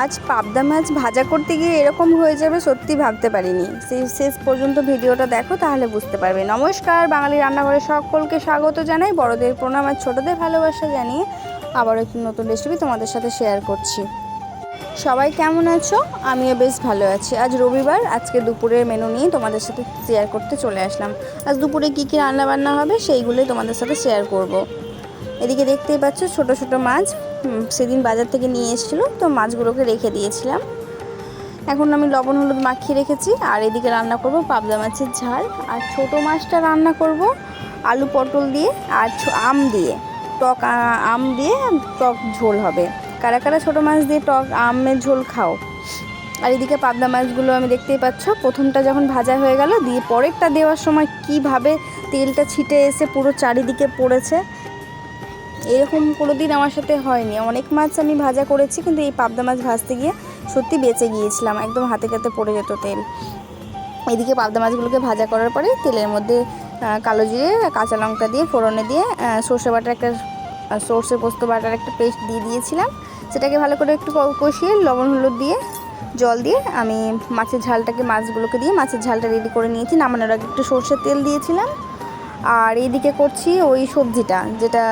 আজ পাবদা মাছ ভাজা করতে গিয়ে এরকম হয়ে যাবে সত্যি ভাবতে পারিনি। শেষ পর্যন্ত ভিডিওটা দেখো, তাহলে বুঝতে পারবে। নমস্কার, বাঙালি রান্নাঘরে সকলকে স্বাগত জানাই। বড়দের প্রণাম আর ছোটদের ভালোবাসা জানিয়ে আবার একটি নতুন রেসিপি তোমাদের সাথে শেয়ার করছি। সবাই কেমন আছো? আমিও বেশ ভালো আছি। আজ রবিবার, আজকে দুপুরের মেনু নিয়ে তোমাদের সাথে শেয়ার করতে চলে আসলাম। আজ দুপুরে কী কী রান্নাবান্না হবে সেইগুলোই তোমাদের সাথে শেয়ার করব। এদিকে দেখতেই পাচ্ছ ছোট ছোট মাছ সেদিন বাজার থেকে নিয়ে এসেছিলো, তো মাছগুলোকে রেখে দিয়েছিলাম। এখন আমি লবণ হলুদ মাখিয়ে রেখেছি। আর এদিকে রান্না করব পাবদা মাছের ঝাল, আর ছোট মাছটা রান্না করব আলু পটল দিয়ে আর আম দিয়ে, টক আম দিয়ে টক ঝোল হবে। কারা কারা ছোটো মাছ দিয়ে টক আমের ঝোল খাও? আর এদিকে পাবদা মাছগুলো আমি দেখতেই পাচ্ছ, প্রথমটা যখন ভাজা হয়ে গেল, দিয়ে পরেরটা দেওয়ার সময় কিভাবে তেলটা ছিটে এসে পুরো চারিদিকে পড়েছে। এরকম কোনো দিন আমার সাথে হয়নি। অনেক মাছ আমি ভাজা করেছি, কিন্তু এই পাবদা মাছ ভাজতে গিয়ে সত্যি বেঁচে গিয়েছিলাম, একদম হাতে কাতে পড়ে যেত তেল। এদিকে পাবদা মাছগুলোকে ভাজা করার পরে তেলের মধ্যে কালো জিরে কাঁচা লঙ্কা দিয়ে ফোড়নে দিয়ে সর্ষে বাটার একটা সর্ষে পোস্ত বাটার একটা পেস্ট দিয়ে দিয়েছিলাম। সেটাকে ভালো করে একটু কষিয়ে লবণ হলুদ দিয়ে জল দিয়ে আমি মাছের ঝালটাকে মাছগুলোকে দিয়ে মাছের ঝালটা রেডি করে নিয়েছি। নামানোর আগে একটু সর্ষের তেল দিয়েছিলাম। আর এইদিকে করছি ওই সবজিটা, যেটা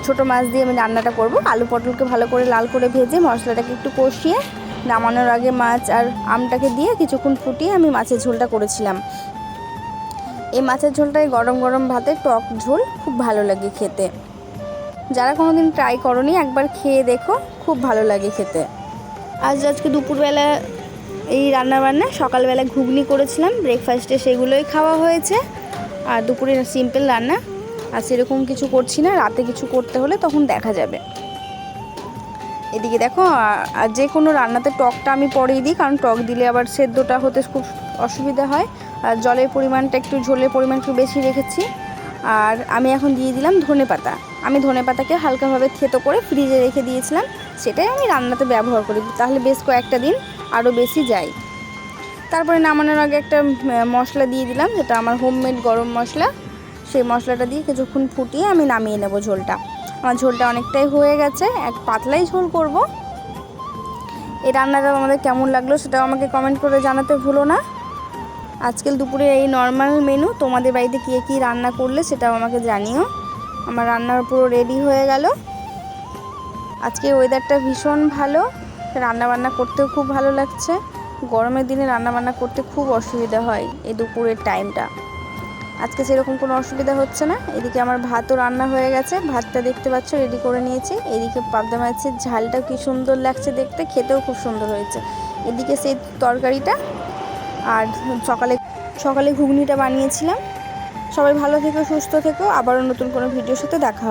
ছোটো মাছ দিয়ে আমি রান্নাটা করব। আলু পটলকে ভালো করে লাল করে ভেজে মশলাটাকে একটু কষিয়ে নামানোর আগে মাছ আর আমটাকে দিয়ে কিছুক্ষণ ফুটিয়ে আমি মাছের ঝোলটা করেছিলাম। এই মাছের ঝোলটাই গরম গরম ভাতে টক ঝোল খুব ভালো লাগে খেতে। যারা কোনো দিন ট্রাই করোনি, একবার খেয়ে দেখো, খুব ভালো লাগে খেতে। আজকে দুপুরবেলা এই রান্নাবান্না, সকালবেলা ঘুগনি করেছিলাম ব্রেকফাস্টে, সেগুলোই খাওয়া হয়েছে। আর দুপুরে সিম্পল রান্না, আর সেরকম কিছু করছি না। রাতে কিছু করতে হলে তখন দেখা যাবে। এদিকে দেখো, আর যে কোনো রান্নাতে টকটা আমি পরেই দিই, কারণ টক দিলে আবার সেদ্ধটা হতে খুব অসুবিধা হয়। আর জলের পরিমাণটা একটু, ঝোলের পরিমাণ একটু বেশি রেখেছি। আর আমি এখন দিয়ে দিলাম ধনেপাতা। আমি ধনেপাতাকে হালকাভাবে থেতো করে ফ্রিজে রেখে দিয়েছিলাম, সেটাই আমি রান্নাতে ব্যবহার করি, তাহলে বেশ কয়েকটা দিন আরও বেশি যায়। তারপরে নামানোর আগে একটা মশলা দিয়ে দিলাম, যেটা আমার হোমমেড গরম মশলা। সেই মশলাটা দিয়ে কিছুক্ষণ ফুটিয়ে আমি নামিয়ে নেব ঝোলটা। আমার ঝোলটা অনেকটাই হয়ে গেছে, এক পাতলাই ঝোল করব। এই রান্নাটা আমাদের কেমন লাগলো সেটাও আমাকে কমেন্ট করে জানাতে ভুলো না। আজকাল দুপুরে এই নর্মাল মেনু, তোমাদের বাড়িতে কে কী রান্না করলে সেটাও আমাকে জানিও। আমার রান্নার পুরো রেডি হয়ে গেল। আজকে ওয়েদারটা ভীষণ ভালো, রান্নাবান্না করতেও খুব ভালো লাগছে। গরমের দিনে রান্নাবান্না করতে খুব অসুবিধা হয় এই দুপুরের টাইমটা। আজকে সেরকম কোনো অসুবিধা হচ্ছে না। এদিকে আমার ভাতও রান্না হয়ে গেছে, ভাতটা দেখতে পাচ্ছ রেডি করে নিয়েছি। এদিকে পাবদা মাছের ঝালটাও কি সুন্দর লাগছে দেখতে, খেতেও খুব সুন্দর হয়েছে। এদিকে সেই তরকারিটা, আর সকালে ঘুগনিটা বানিয়েছিলাম। সবাই ভালো থেকো, সুস্থ থেকো। আবারও নতুন কোনো ভিডিওর সাথে দেখা হবে।